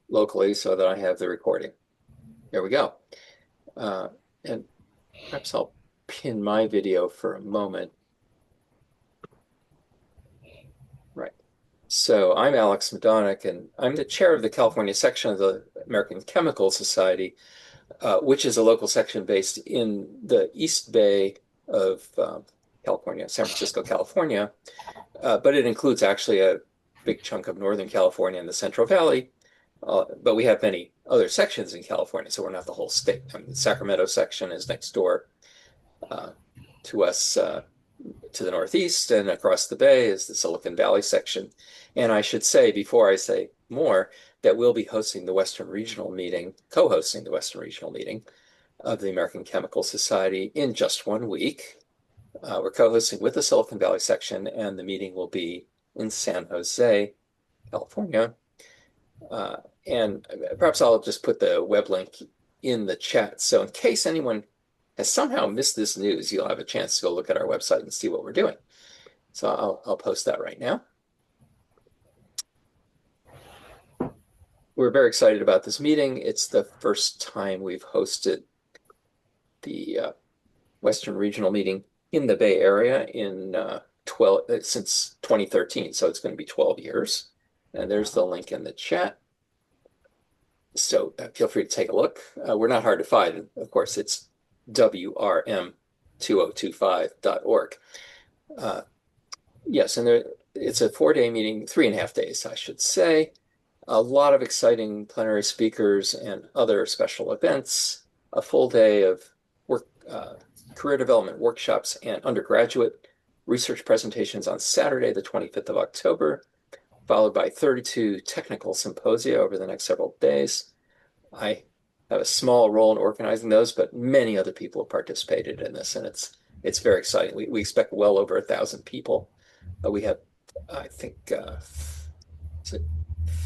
locally so that I have the recording. There we go. And perhaps I'll pin my video for a moment. Right. So I'm Alex Madonic, and I'm the chair of the California section of the American Chemical Society, which is a local section based in the East Bay of California, San Francisco, California. But it includes actually a big chunk of Northern California and the Central Valley. But we have many other sections in California, so we're not the whole state. I mean, the Sacramento section is next door to us to the northeast, and across the bay is the Silicon Valley section. And I should say, before I say more, that we'll be hosting the Western Regional meeting, co-hosting the Western Regional meeting of the American Chemical Society in just 1 week. We're co-hosting with the Silicon Valley section, and the meeting will be in San Jose, California. And perhaps I'll just put the web link in the chat. So in case anyone has somehow missed this news, you'll have a chance to go look at our website and see what we're doing. So I'll post that right now. We're very excited about this meeting. It's the first time we've hosted the Western Regional meeting in the Bay Area in since 2013. So it's going to be 12 years. And there's the link in the chat. So feel free to take a look. We're not hard to find. Of course, it's WRM2025.org. Yes, and it's a 4-day meeting, 3.5 days, I should say. A lot of exciting plenary speakers and other special events, a full day of work, career development workshops and undergraduate research presentations on Saturday, the 25th of October, followed by 32 technical symposia over the next several days. I have a small role in organizing those, but many other people have participated in this, and it's very exciting. We expect well over 1,000 people. We have, I think,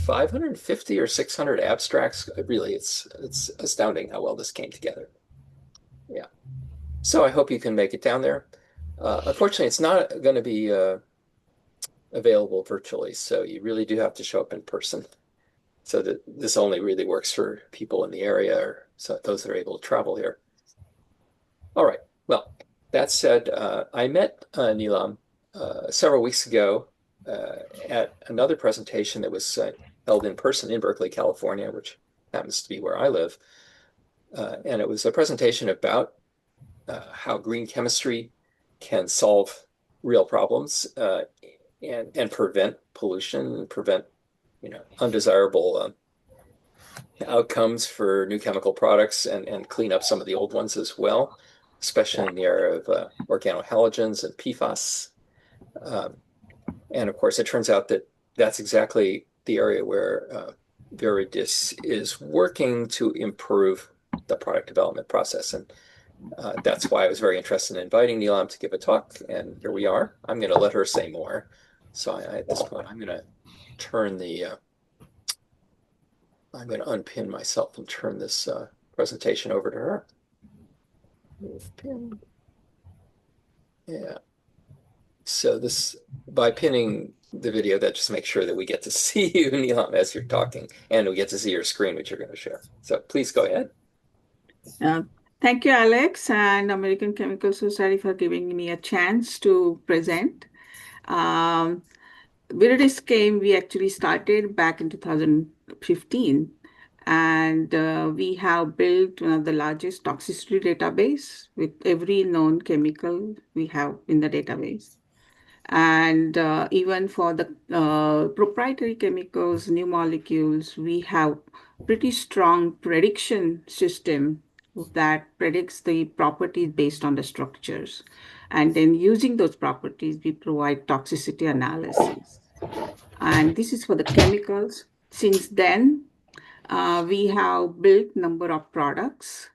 550 or 600 abstracts. Really, it's astounding how well this came together. Yeah. So I hope you can make it down there. Unfortunately, it's not going to be available virtually, so you really do have to show up in person. So that this only really works for people in the area or those that are able to travel here. All right. Well, that said, I met Neelam several weeks ago at another presentation that was held in person in Berkeley, California, which happens to be where I live. And it was a presentation about how green chemistry can solve real problems and prevent pollution and prevent undesirable outcomes for new chemical products and clean up some of the old ones as well, especially in the area of organohalogens and PFAS. And of course, it turns out that that's exactly the area where Viridis is working to improve the product development process. And that's why I was very interested in inviting Neelam to give a talk. And here we are. I'm going to let her say more. So at this point, I'm going to I'm going to unpin myself and turn this presentation over to her. Move pin. Yeah. So by pinning the video, that just makes sure that we get to see you, Neelam, as you're talking, and we get to see your screen, which you're going to share. So please go ahead. Thank you, Alex, and American Chemical Society for giving me a chance to present. ViridisChem, we actually started back in 2015, and we have built one of the largest toxicity database with every known chemical we have in the database. And even for the proprietary chemicals, new molecules, we have pretty strong prediction system that predicts the properties based on the structures. And then using those properties, we provide toxicity analysis. And this is for the chemicals. Since then, we have built number of products,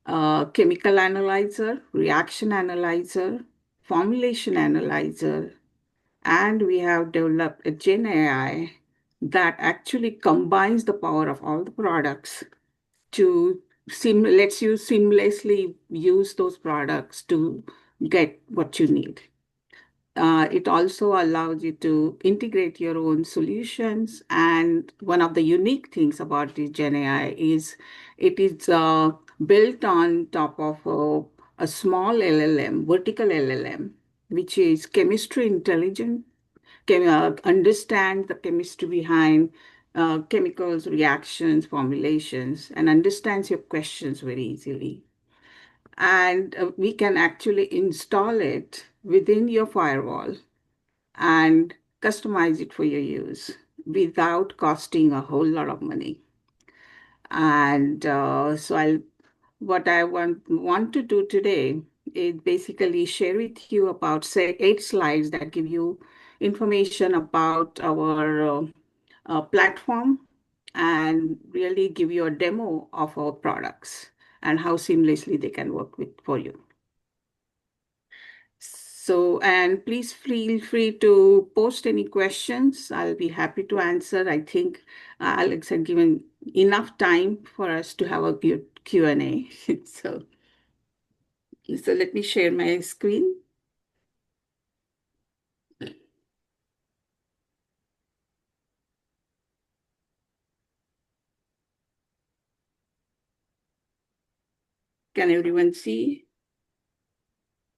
chemical analyzer, reaction analyzer, formulation analyzer, and we have developed a Gen AI that actually combines the power of all the products to lets you seamlessly use those products to get what you need. It also allows you to integrate your own solutions. And one of the unique things about this Gen AI is it is built on top of a small LLM, vertical LLM, which is chemistry intelligent, can understand the chemistry behind chemicals, reactions, formulations, and understands your questions very easily. And we can actually install it within your firewall and customize it for your use without costing a whole lot of money. And what I want to do today is basically share with you about, say, 8 slides that give you information about our platform and really give you a demo of our products and how seamlessly they can work with for you. So, and please feel free to post any questions. I'll be happy to answer. I think Alex had given enough time for us to have a good Q&A. So let me share my screen. Can everyone see?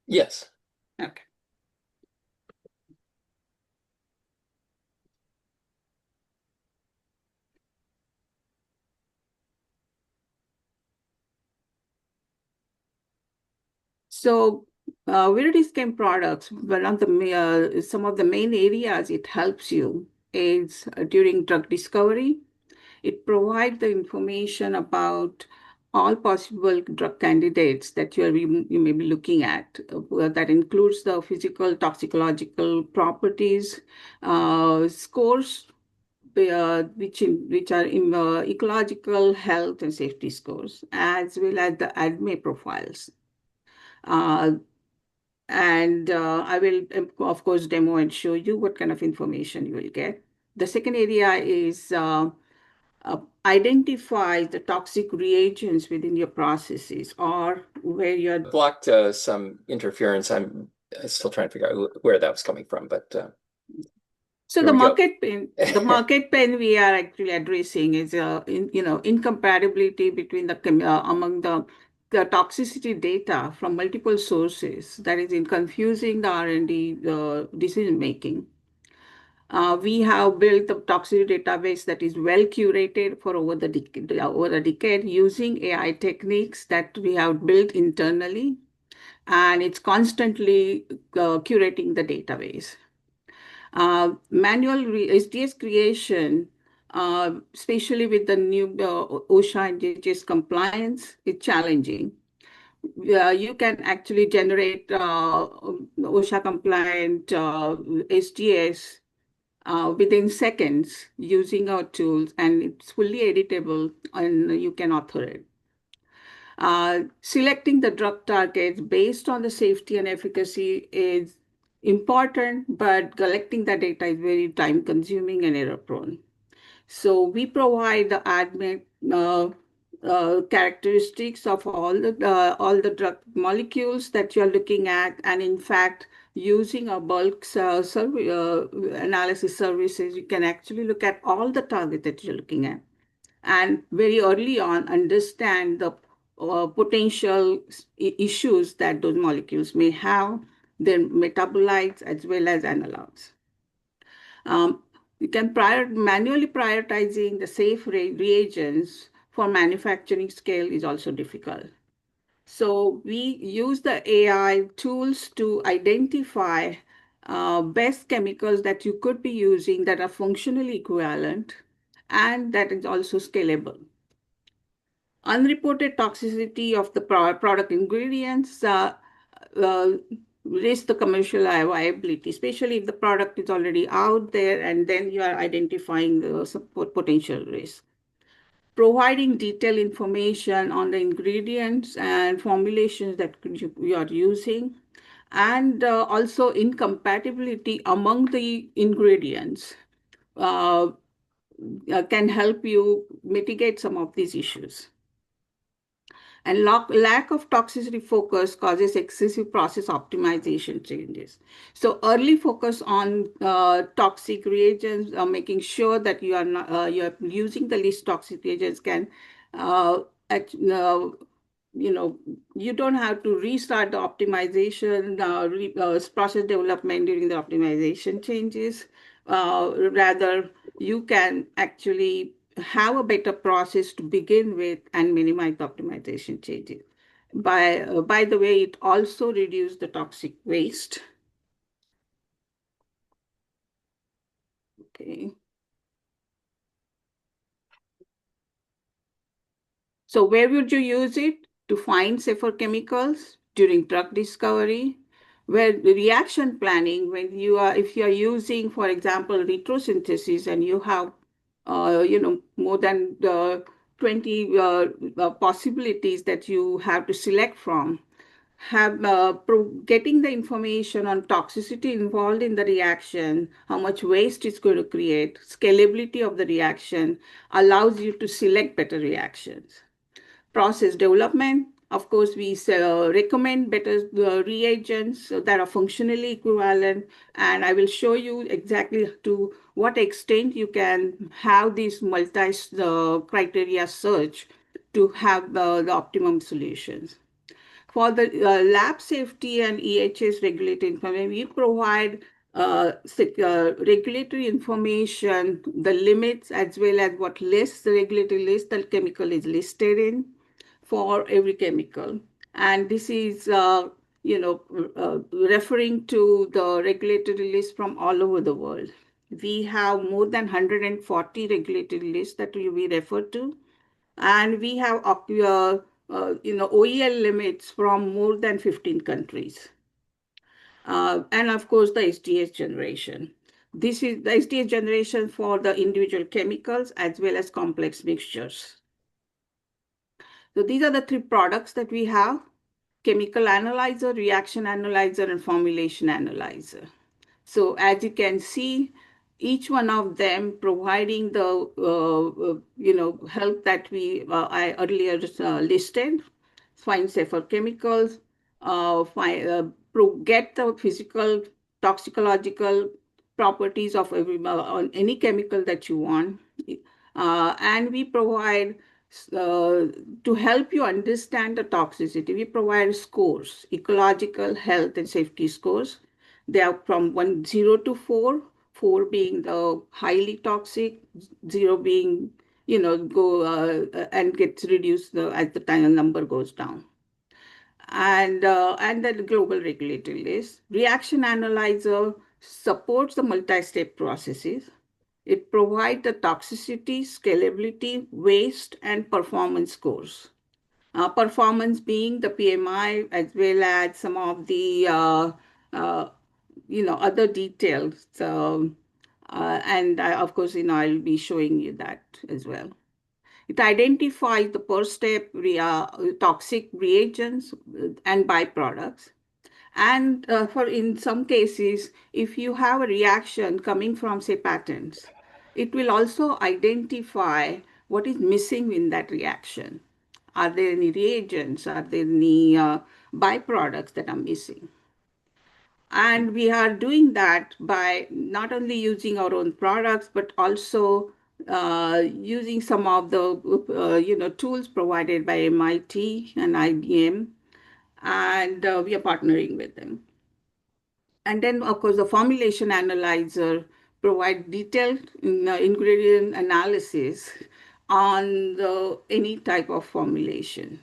Yes. Okay. So, ViridisChem products, some of the main areas it helps you is during drug discovery. It provides the information about all possible drug candidates that you may be looking at. That includes the physical, toxicological properties, scores, which are in ecological, health, and safety scores, as well as the ADME profiles. Uh, and I will, of course, demo and show you what kind of information you will get. The second area is identify the toxic reagents within your processes or where you're Blocked some interference. I'm still trying to figure out where that was coming from, but so here we go. the market pen we are actually addressing is incompatibility between among the toxicity data from multiple sources that is in confusing the R&D decision making. We have built a toxicity database that is well curated for over a decade using AI techniques that we have built internally, and it's constantly curating the database. Manual SDS creation, especially with the new OSHA and JHS compliance, is challenging. You can actually generate OSHA compliant SDS within seconds using our tools, and it's fully editable and you can author it. Selecting the drug targets based on the safety and efficacy is important, but collecting the data is very time consuming and error prone. So we provide the admin characteristics of all the drug molecules that you're looking at, and in fact, using a bulk analysis services, you can actually look at all the targets that you're looking at, and very early on understand the potential issues that those molecules may have, their metabolites as well as analogs. You can manually prioritizing the safe reagents for manufacturing scale is also difficult. So we use the AI tools to identify best chemicals that you could be using that are functionally equivalent and that is also scalable. Unreported toxicity of the product ingredients uh, risk the commercial viability, especially if the product is already out there and then you are identifying the potential risk. Providing detailed information on the ingredients and formulations that you are using, and also incompatibility among the ingredients uh, can help you mitigate some of these issues. And lack of toxicity focus causes excessive process optimization changes. So early focus on toxic reagents, making sure that you are not you are using the least toxic reagents can uh, act, uh, you know, you don't have to restart the optimization, process development during the optimization changes. Rather, you can actually have a better process to begin with and minimize the optimization changes. By the way, it also reduces the toxic waste. Okay. So where would you use it? To find safer chemicals during drug discovery, where the reaction planning, when if you are using, for example, retrosynthesis and you have, more than 20 possibilities that you have to select from, getting the information on toxicity involved in the reaction, how much waste it's going to create, scalability of the reaction allows you to select better reactions. Process development, of course, we recommend better reagents that are functionally equivalent, and I will show you exactly to what extent you can have these multi criteria search to have the optimum solutions. For the lab safety and EHS regulatory information, we provide regulatory information, the limits, as well as what list, the regulatory list that chemical is listed in for every chemical. And this is, referring to the regulatory list from all over the world. We have more than 140 regulatory lists that we refer to, and we have OEL limits from more than 15 countries. And of course, the SDS generation. This is the SDS generation for the individual chemicals as well as complex mixtures. So these are the three products that we have: chemical analyzer, reaction analyzer, and formulation analyzer. So as you can see, each one of them providing the help that I earlier listed. Find safer chemicals, get the physical toxicological properties of on any chemical that you want, and we provide to help you understand the toxicity. We provide scores, ecological, health, and safety scores. They are from 0 to 4, 4 being the highly toxic, 0 being, go and gets reduced as the time number goes down. And then the global regulatory list. Reaction analyzer supports the multi-step processes. It provides the toxicity, scalability, waste, and performance scores. Performance being the PMI as well as some of the uh, other details. And of course, I'll be showing you that as well. It identifies the per step toxic reagents and byproducts. And for in some cases, if you have a reaction coming from, say, patents, it will also identify what is missing in that reaction. Are there any reagents? Are there any byproducts that are missing? And we are doing that by not only using our own products, but also using some of the tools provided by MIT and IBM, and we are partnering with them. And then, of course, the formulation analyzer provide detailed ingredient analysis on any type of formulation.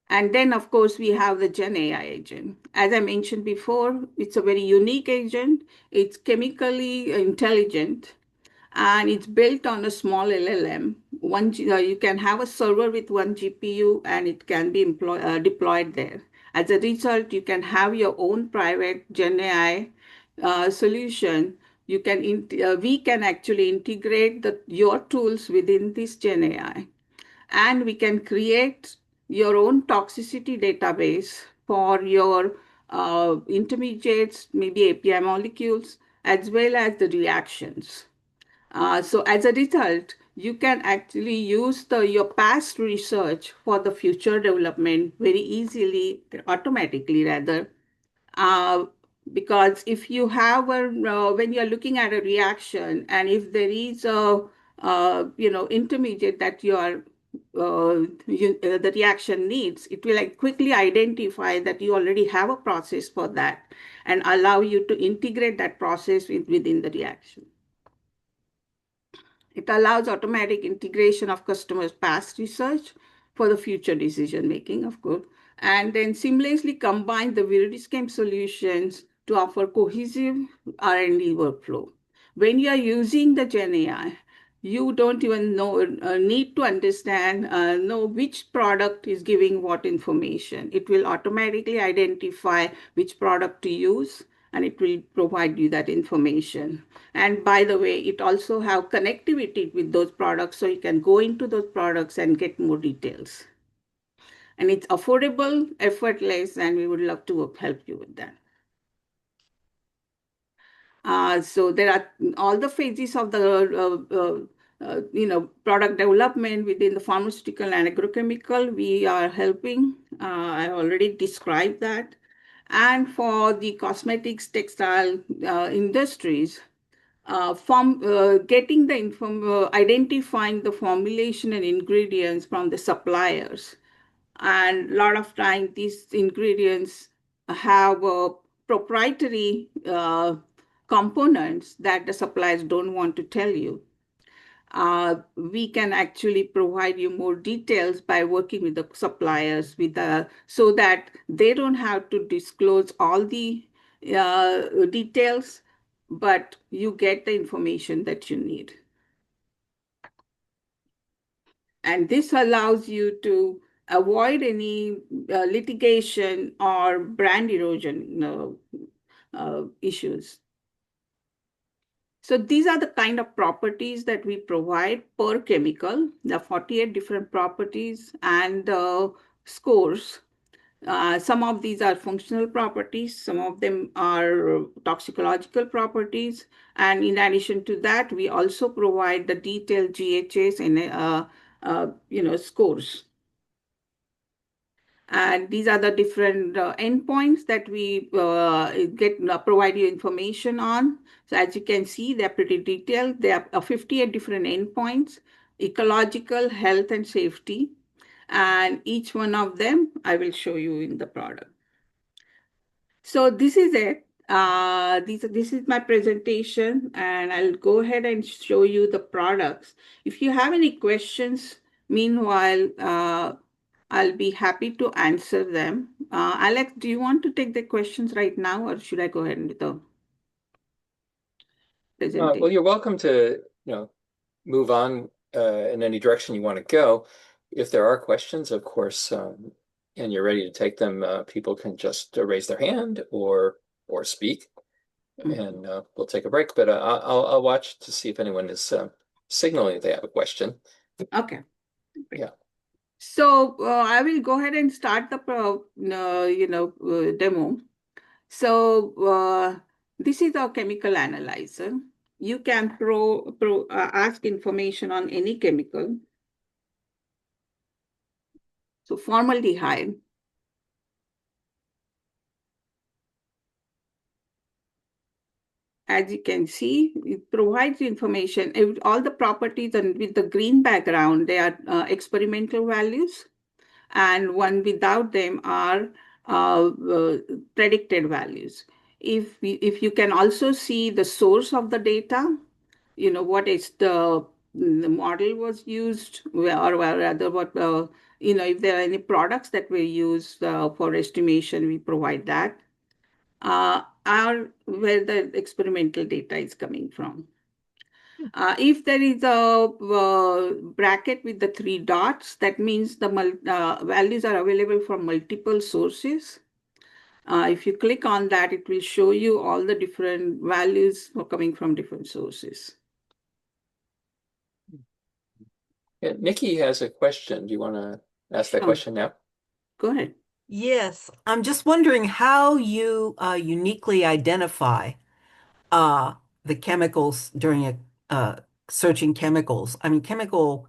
And then, of course, we have the Gen AI agent. As I mentioned before, it's a very unique agent. It's chemically intelligent, and it's built on a small LLM. You can have a server with one GPU, and it can be deployed there. As a result, you can have your own private Gen AI solution. We can actually integrate your tools within this Gen AI, and we can create your own toxicity database for your intermediates, maybe API molecules, as well as the reactions. So as a result, you can actually use your past research for the future development very easily, automatically rather. uh, because if you have when you're looking at a reaction, and if there is a intermediate that the reaction needs, it will like quickly identify that you already have a process for that and allow you to integrate that process within the reaction. It allows automatic integration of customers' past research for the future decision making, of course, and then seamlessly combine the ViridisChem solutions to offer cohesive R&D workflow. When you are using the Gen AI, you don't even need to understand, know which product is giving what information. It will automatically identify which product to use, and it will provide you that information. And by the way, it also have connectivity with those products, so you can go into those products and get more details. And it's affordable, effortless, and we would love to help you with that. So there are all the phases of the product development within the pharmaceutical and agrochemical. We are helping. I already described that. And for the cosmetics, textile industries, from getting the identifying the formulation and ingredients from the suppliers, and a lot of time these ingredients have proprietary components that the suppliers don't want to tell you. We can actually provide you more details by working with the suppliers so that they don't have to disclose all the details, but you get the information that you need. And this allows you to avoid any litigation or brand erosion issues. So these are the kind of properties that we provide per chemical. There are 48 different properties and scores. Some of these are functional properties, some of them are toxicological properties. And in addition to that, we also provide the detailed GHS and scores. And these are the different endpoints that we provide you information on. So as you can see, they're pretty detailed. There are 58 different endpoints: ecological, health, and safety. And each one of them, I will show you in the product. So this is it. This is my presentation, and I'll go ahead and show you the products. If you have any questions, meanwhile, I'll be happy to answer them. Alex, do you want to take the questions right now, or should I go ahead with the Well, presentation? you're welcome to, move on in any direction you want to go. If there are questions, of course, and you're ready to take them, people can just raise their hand or speak, Mhm. and we'll take a break. But I'll watch to see if anyone is signaling they have a question. Okay. Yeah. So I will go ahead and start the demo. So this is our chemical analyzer. You can ask information on any chemical. So formaldehyde, as you can see, it provides information. All the properties and with the green background, they are experimental values, and one without them are predicted values. If you can also see the source of the data, what is the model was used, or rather what, if there are any products that were used for estimation, we provide that, are where the experimental data is coming from. If there is a bracket with the three dots, that means the values are available from multiple sources. If you click on that, it will show you all the different values coming from different sources. Yeah, Nikki has a question. Do you want to ask that Sure. question now? Go ahead. Yes, I'm just wondering how you uniquely identify uh, the chemicals during searching chemicals. I mean, chemical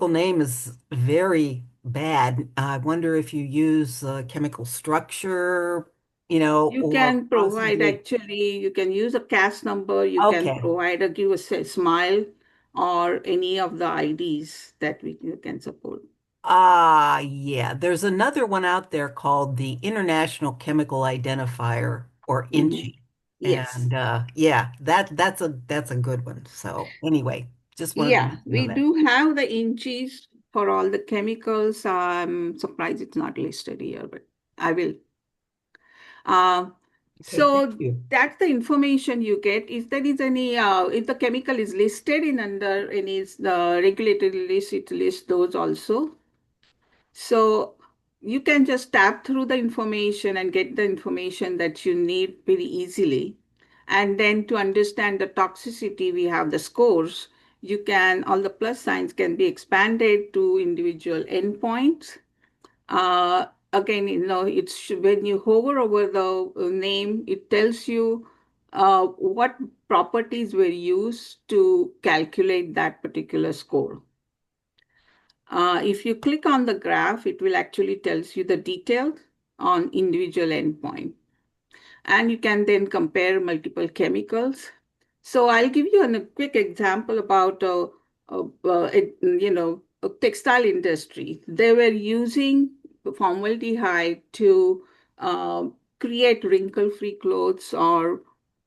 name is very bad. I wonder if you use chemical structure, You or can provide possibly. actually, you can use a CAS number, you can Okay. provide a give a smile or any of the IDs that you can support. Yeah. There's another one out there called the International Chemical Identifier, or Mhm. INCHI. Yes. And yeah, that's a good one. So anyway, just wanted to Yeah, let you know we that. do have the inches for all the chemicals. I'm surprised it's not listed here, but I will. Uh, Okay, thank so you. that's the information you get. If there is any, if the chemical is listed in under any the regulated list, it lists those also. So you can just tap through the information and get the information that you need very easily. And then to understand the toxicity, we have the scores. You can, all the plus signs can be expanded to individual endpoints. Again, it's when you hover over the name, it tells you what properties were used to calculate that particular score. If you click on the graph, it will actually tells you the details on individual endpoint. And you can then compare multiple chemicals. So I'll give you a quick example about a textile industry. They were using formaldehyde to uh, create wrinkle-free clothes or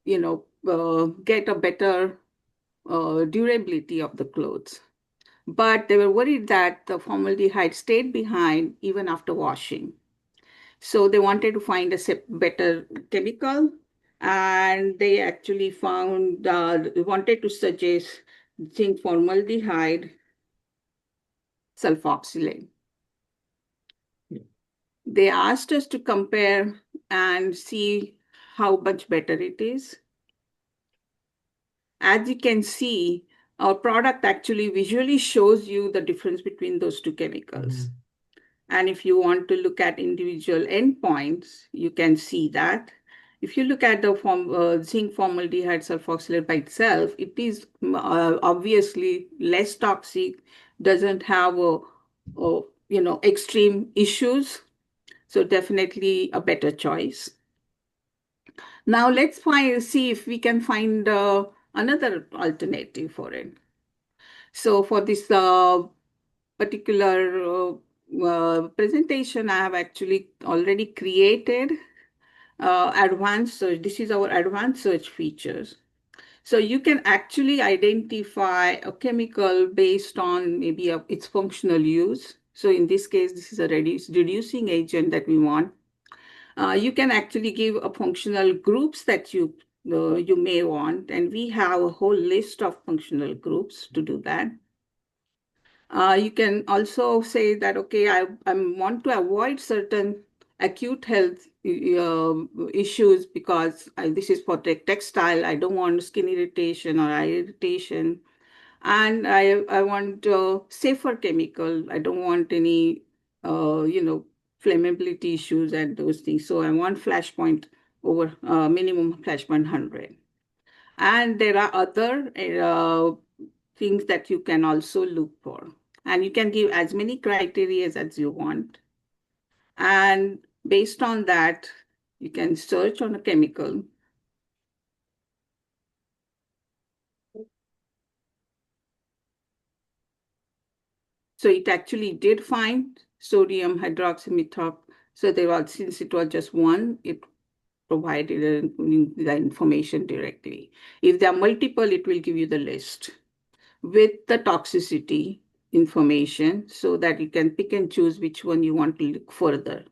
get a better durability of the clothes. But they were worried that the formaldehyde stayed behind even after washing. So they wanted to find a better chemical, and they actually found, wanted to suggest zinc formaldehyde sulfoxylate. They asked us to compare and see how much better it is. As you can see, our product actually visually shows you the difference between those two chemicals. Mhm. And if you want to look at individual endpoints, you can see that. If you look at the zinc formaldehyde sulfoxylate by itself, it is obviously less toxic, doesn't have extreme issues. So definitely a better choice. Now let's see if we can find another alternative for it. So for this particular presentation, I have actually already created advanced search. This is our advanced search features. So you can actually identify a chemical based on maybe its functional use. So in this case, this is a reducing agent that we want. You can actually give a functional groups that you may want, and we have a whole list of functional groups to do that. You can also say that, okay, I want to avoid certain acute health issues because this is for textile. I don't want skin irritation or eye irritation. And I want safer chemical. I don't want any, flammability issues and those things. So I want flashpoint over minimum flashpoint 100. And there are other things that you can also look for. And you can give as many criteria as you want. And based on that, you can search on a chemical. So it actually did find sodium hydroxymethox. So there was, since it was just one, it provided the information directly. If there are multiple, it will give you the list with the toxicity information so that you can pick and choose which one you want to look further.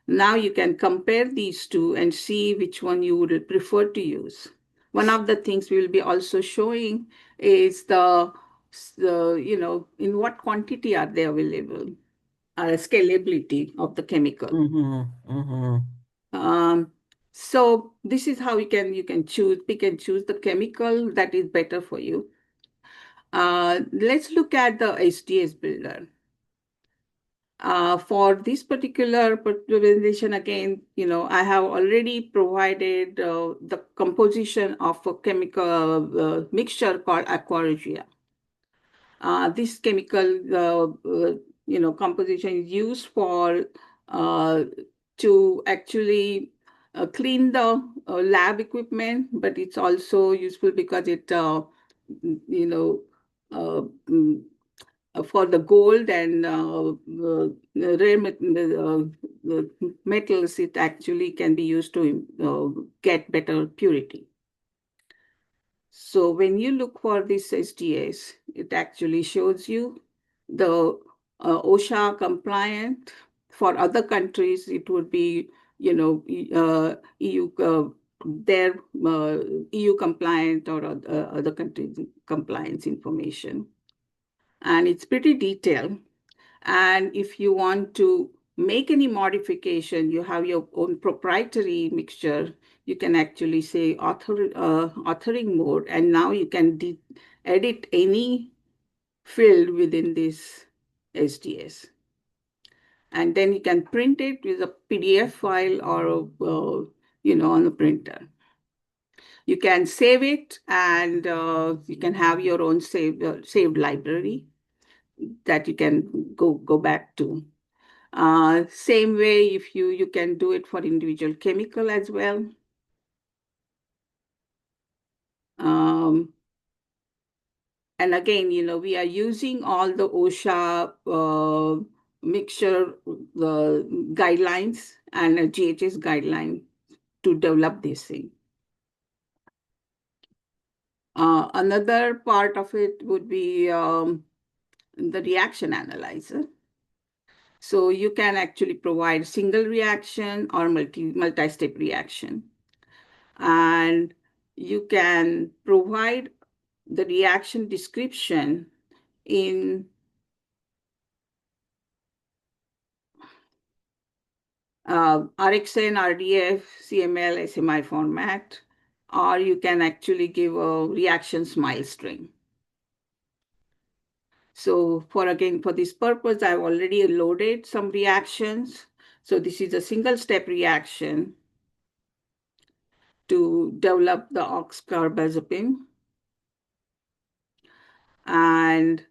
Now you can compare these two and see which one you would prefer to use. One of the things we will be also showing is in what quantity are they available, scalability of the chemical. Mm-hmm. Mm-hmm. Um, so this is how you can pick and choose the chemical that is better for you. Let's look at the SDS builder. For this particular presentation, again, I have already provided the composition of a chemical mixture called aqua. This chemical, composition is used for to actually clean the lab equipment, but it's also useful because it, you know, uh, mm, for the gold and rare metals, it actually can be used to get better purity. So when you look for this SDS, it actually shows you the OSHA compliant. For other countries, it would be, EU, their EU compliant or other countries compliance information. And it's pretty detailed. And if you want to make any modification, you have your own proprietary mixture, you can actually say authoring mode, and now you can edit any field within this SDS. And then you can print it with a PDF file or, on a printer. You can save it, and you can have your own saved library that you can go back to. Same way, if you can do it for individual chemical as well. And again, we are using all the OSHA mixture guidelines and a GHS guideline to develop this thing. Another part of it would be the reaction analyzer. So you can actually provide single reaction or multi-step reaction. And you can provide the reaction description in RXN, RDF, CML, SMI format, or you can actually give a reaction smile string. So for this purpose, I've already loaded some reactions. So this is a single step reaction to develop the oxcarbazepine. And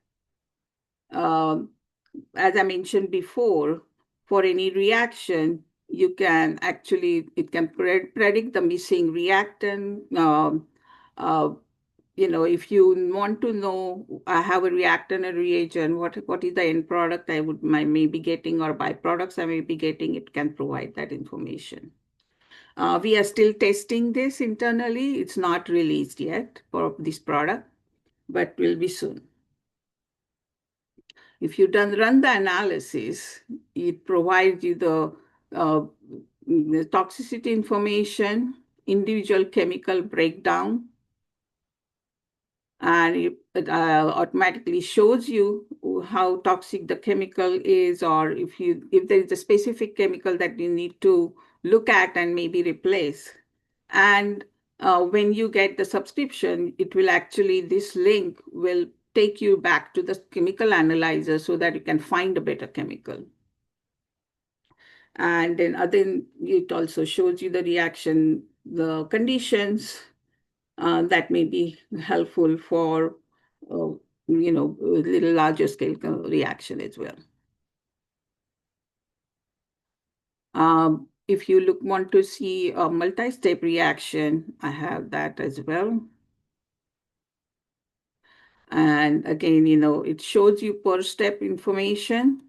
as I mentioned before, for any reaction, it can predict the missing reactant. If you want to know, I have a reactant and reagent, what is the end product I may be getting, or byproducts I may be getting, it can provide that information. We are still testing this internally. It's not released yet for this product, but will be soon. If you run the analysis, it provides you the toxicity information, individual chemical breakdown, and it automatically shows you how toxic the chemical is, or if there is a specific chemical that you need to look at and maybe replace. And when you get the subscription, this link will take you back to the chemical analyzer so that you can find a better chemical. And then it also shows you the reaction, the conditions that may be helpful for, a little larger scale reaction as well. If you want to see a multi-step reaction, I have that as well. And again, it shows you per step information,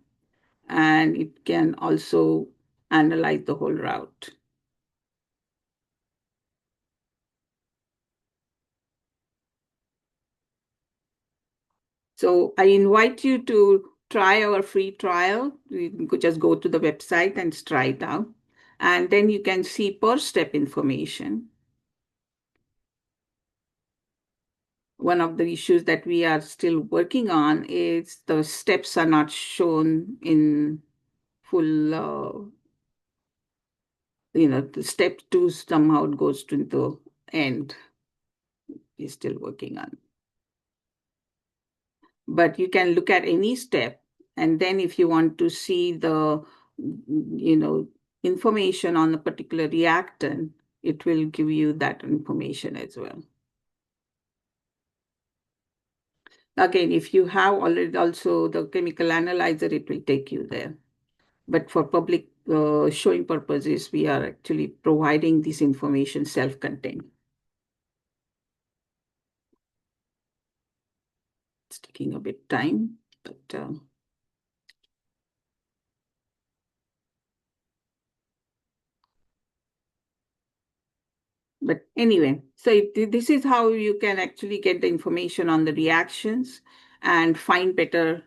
and it can also analyze the whole route. So I invite you to try our free trial. You could just go to the website and try it out. And then you can see per step information. One of the issues that we are still working on is the steps are not shown in full, the step 2 somehow goes to the end. We're still working on. But you can look at any step And then if you want to see the, information on a particular reactant, it will give you that information as well. Again, if you have already also the chemical analyzer, it will take you there. But for public showing purposes, we are actually providing this information self-contained. It's taking a bit time, but anyway, so this is how you can actually get the information on the reactions and find better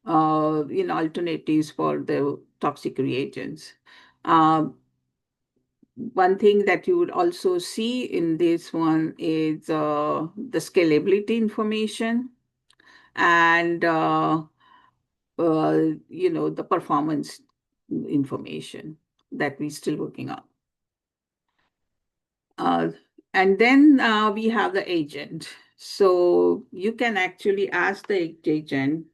alternatives for the toxic reagents. One thing that you would also see in this one is the scalability information and the performance information that we're still working on. And then we have the agent. So you can actually ask the agent,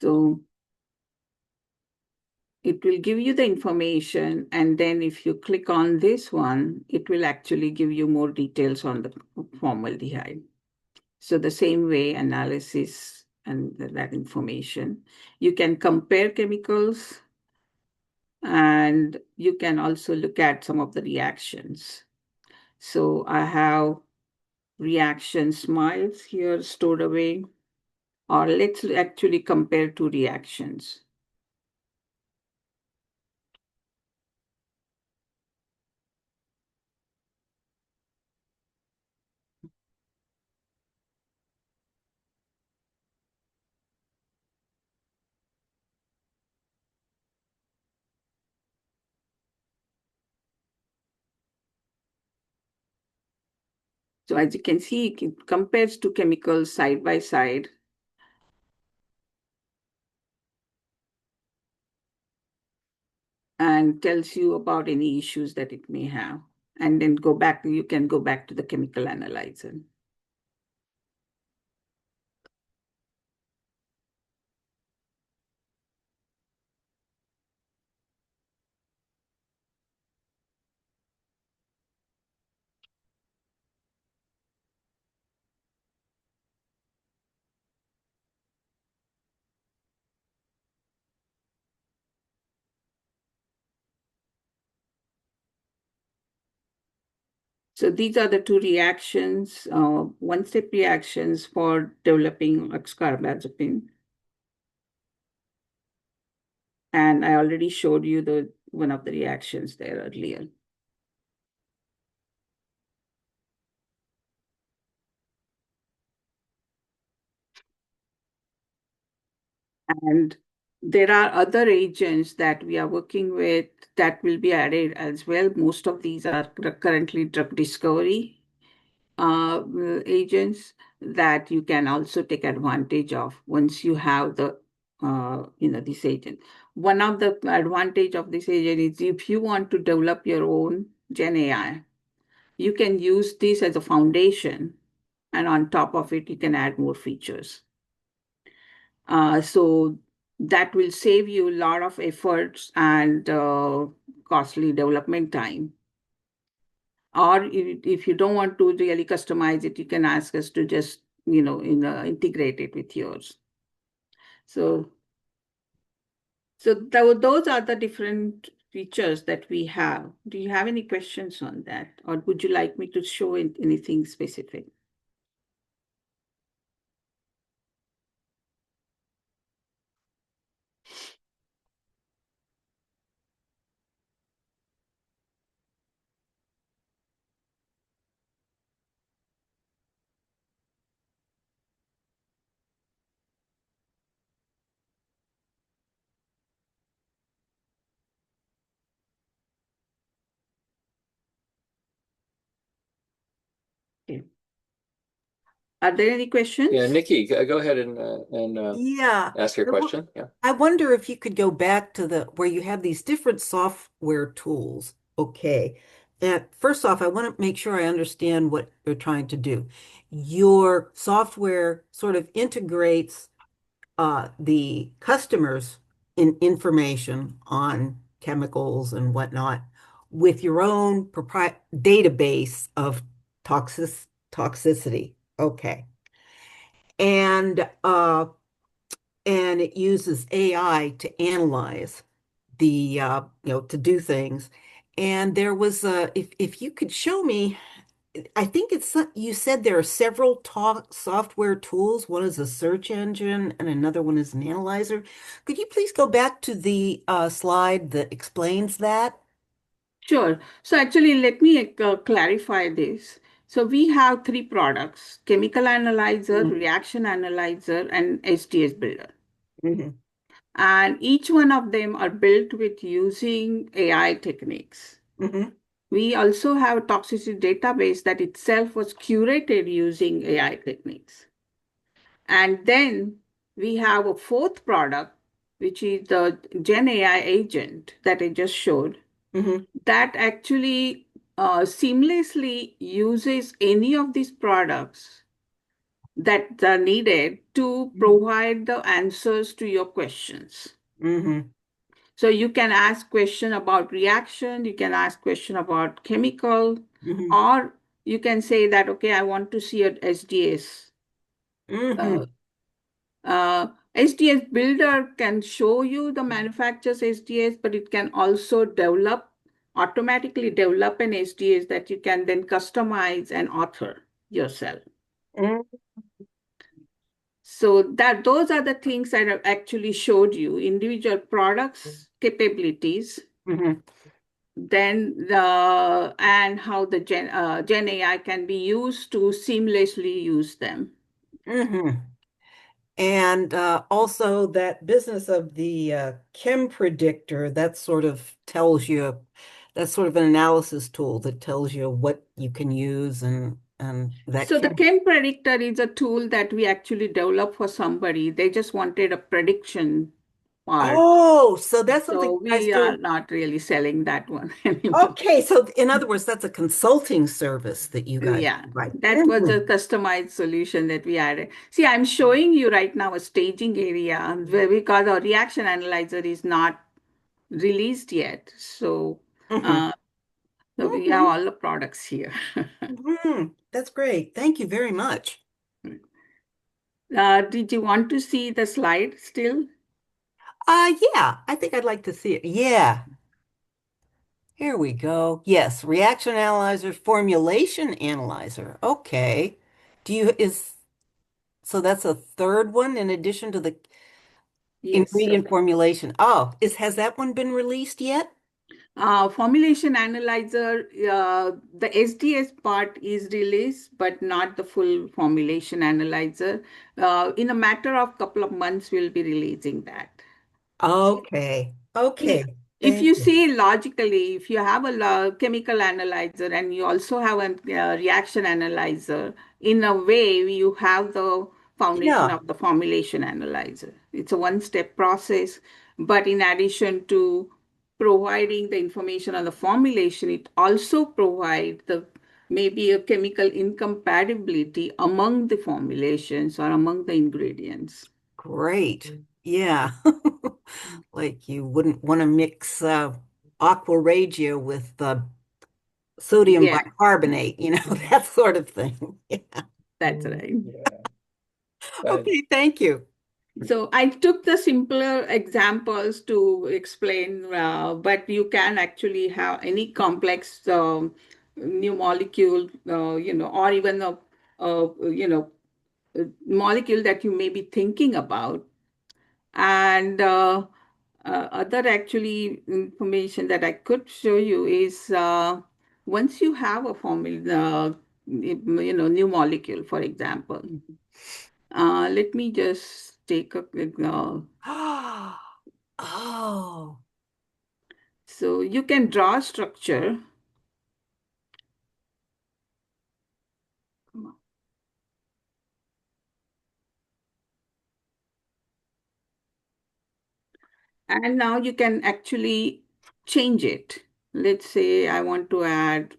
so it will give you the information. And then if you click on this one, it will actually give you more details on the formaldehyde. So the same way analysis and that information. You can compare chemicals and you can also look at some of the reactions. So I have reaction smiles here stored away, or let's actually compare two reactions. So as you can see, it compares two chemicals side by side. And tells you about any issues that it may have. And then you can go back to the chemical analyzer. So these are the two reactions, one-step reactions for developing ascarbazepine. And I already showed you one of the reactions there earlier. And there are other agents that we are working with that will be added as well. Most of these are currently drug discovery agents that you can also take advantage of once you have this agent. One of the advantage of this agent is if you want to develop your own Gen AI, you can use this as a foundation, and on top of it, you can add more features. So that will save you a lot of efforts and costly development time. Or if you don't want to really customize it, you can ask us to just, integrate it with yours. So those are the different features that we have. Do you have any questions on that? Or would you like me to show anything specific? Are there any Yeah, questions? Nikki, go ahead and Yeah. ask your I wo- question. Yeah. I wonder if you could go back to the where you have these different software tools. Okay. And first off, I want to make sure I understand what you're trying to do. Your software sort of integrates the customers' information on chemicals and whatnot with your own database of toxicity. Okay. And and it uses AI to analyze to do things. And there was if you could show me, I think you said there are several talk software tools. One is a search engine and another one is an analyzer. Could you please go back to the slide that explains that? Sure. So actually, let me clarify this. So we have three products: chemical analyzer, reaction analyzer, and SDS builder. Mm-hmm. And each one of them are built with using AI techniques. Mm-hmm. We also have a toxicity database that itself was curated using AI techniques. And then we have a fourth product, which is the Gen AI agent that I just showed, Mm-hmm. that actually seamlessly uses any of these products that are needed to provide the answers to your questions. Mm-hmm. So you can ask question about reaction, you can ask question about chemical, Mm-hmm. or you can say that, okay, I want to see an SDS. Uh, Mm-hmm. SDS Builder can show you the manufacturer's SDS, but it can also automatically develop an SDS that you can then customize and author yourself. So that those are the things that I actually showed you, individual products, capabilities, Mm-hmm. then and how the Gen AI can be used to seamlessly use them. Mm-hmm. And also that business of the chem predictor, that sort of tells you, that's sort of an analysis tool that tells you what you can use and that So the can. Chem Predictor is a tool that we actually developed for somebody. They just wanted a prediction part. Oh, so that's something So you guys we are do. not really selling that one anymore. Okay, so in other words, that's a consulting service that you guys Yeah, provide. that was a customized solution that we added. See, I'm showing you right now a staging area because our reaction analyzer is not released yet. Mm-hmm. Uh, so we have Mm-hmm. all the products here. Mm-hmm. That's great. Thank you very much. Did you want to see the slide still? Yeah, I think I'd like to see it. Yeah. Here we go. Yes, reaction analyzer, formulation analyzer. Okay. Do you is so that's a third one in addition to the Yes. ingredient formulation. Oh, has that one been released yet? Formulation analyzer, the SDS part is released, but not the full formulation analyzer. In a matter of couple of months, we'll be releasing that. Okay. Yeah. Okay. If Thank you you. see logically, if you have a chemical analyzer and you also have a reaction analyzer, in a way, you have the foundation Yeah, of the formulation analyzer. It's a one-step process, but in addition to providing the information on the formulation, it also provides the maybe a chemical incompatibility among the formulations or among the ingredients. great. Yeah. Like you wouldn't want to mix aqua regia with sodium Yeah, bicarbonate, that sort of thing. Yeah. that's right. Yeah. Okay, thank you. So I took the simpler examples to explain, but you can actually have any complex new molecule, or even a molecule that you may be thinking about. And other actually information that I could show you is once you have a formula, new molecule, for example. Let me just take a quick. Oh, So you can draw a structure. And now you can actually change it. Let's say I want to add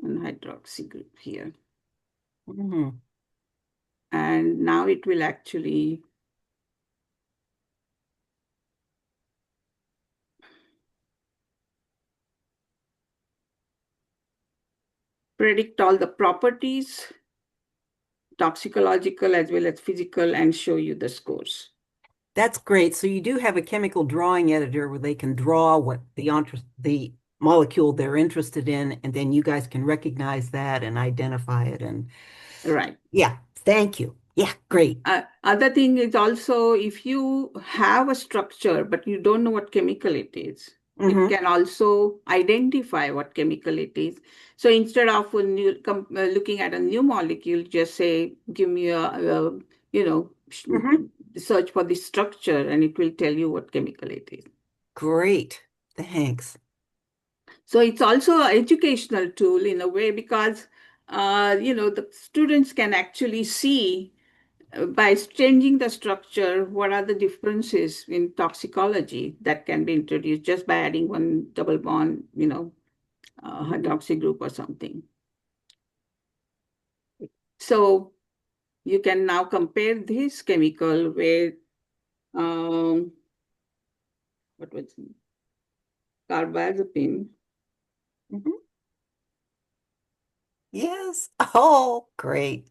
an hydroxy group here. Mhm. And now it will actually predict all the properties, toxicological as well as physical, and show you the scores. That's great. So you do have a chemical drawing editor where they can draw what the molecule they're interested in, and then you guys can recognize that and identify it. And Right. yeah, thank you. Yeah, great. Other thing is also if you have a structure but you don't know what chemical it is, it Hmm. can also identify what chemical it is. So instead of when you looking at a new molecule, just say, give me you know, Hmm. search for the structure and it will tell you what chemical it is. Great. Thanks. So it's also an educational tool in a way because, the students can actually see by changing the structure, what are the differences in toxicology that can be introduced just by adding one double bond, Mhm. hydroxy group or something. So you can now compare this chemical with, what was it? Carbazepine. Mhm. Yes. Oh, great.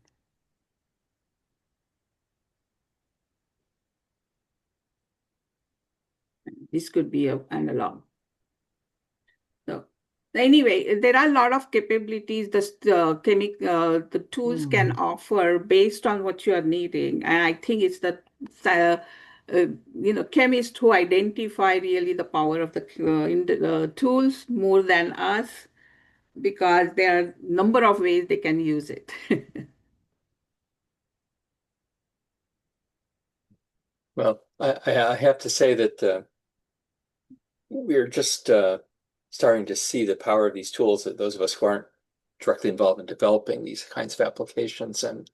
This could be an analog. So anyway, there are a lot of capabilities the tools can Mhm. offer based on what you are needing, and I think it's the uh, chemists who identify really the power of the tools more than us because there are a number of ways they can use it. Well, I have to say that we're just starting to see the power of these tools, that those of us who aren't directly involved in developing these kinds of applications. And,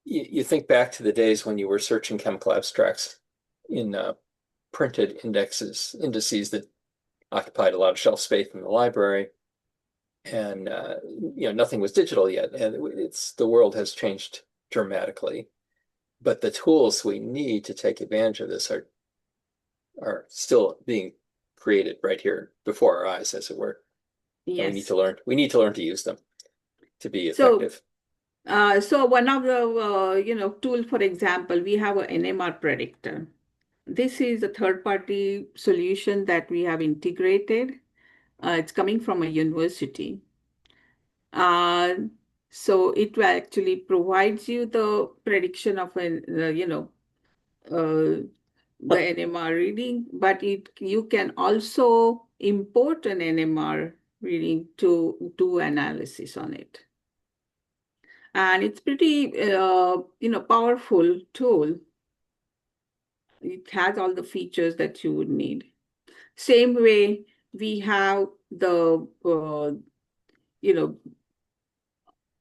you think back to the days when you were searching chemical abstracts in printed indices that occupied a lot of shelf space in the library. And, nothing was digital yet. And the world has changed dramatically. But the tools we need to take advantage of this are still being created right here before our eyes, as it were. And Yes. we need to learn to use them to be So, effective. so one of the tool, for example, we have an NMR predictor. This is a third-party solution that we have integrated. It's coming from a university. Uh, so it will actually provides you the prediction of the NMR reading, but you can also import an NMR reading to do analysis on it. And it's pretty, powerful tool. It has all the features that you would need. Same way, we have the,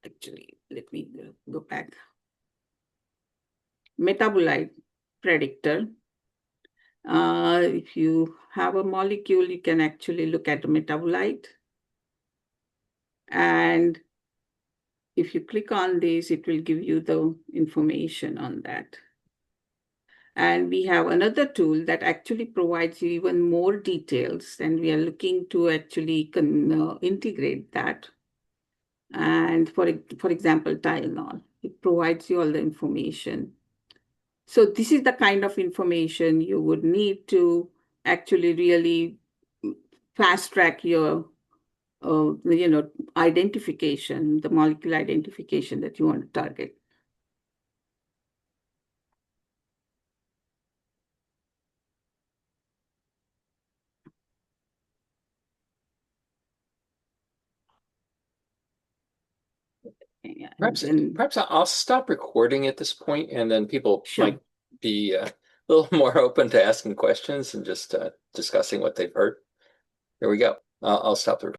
actually, let me go back. Metabolite predictor. If you have a molecule, you can actually look at the metabolite. And if you click on this, it will give you the information on that. And we have another tool that actually provides you even more details, and we are looking to actually integrate that. And for example, Tylenol, it provides you all the information. So this is the kind of information you would need to actually really fast track your, identification, the molecule identification that you want to target. And then, Perhaps I'll stop recording at this point, and then people sure. might be a little more open to asking questions and just discussing what they've heard. Here we go. I'll stop the recording.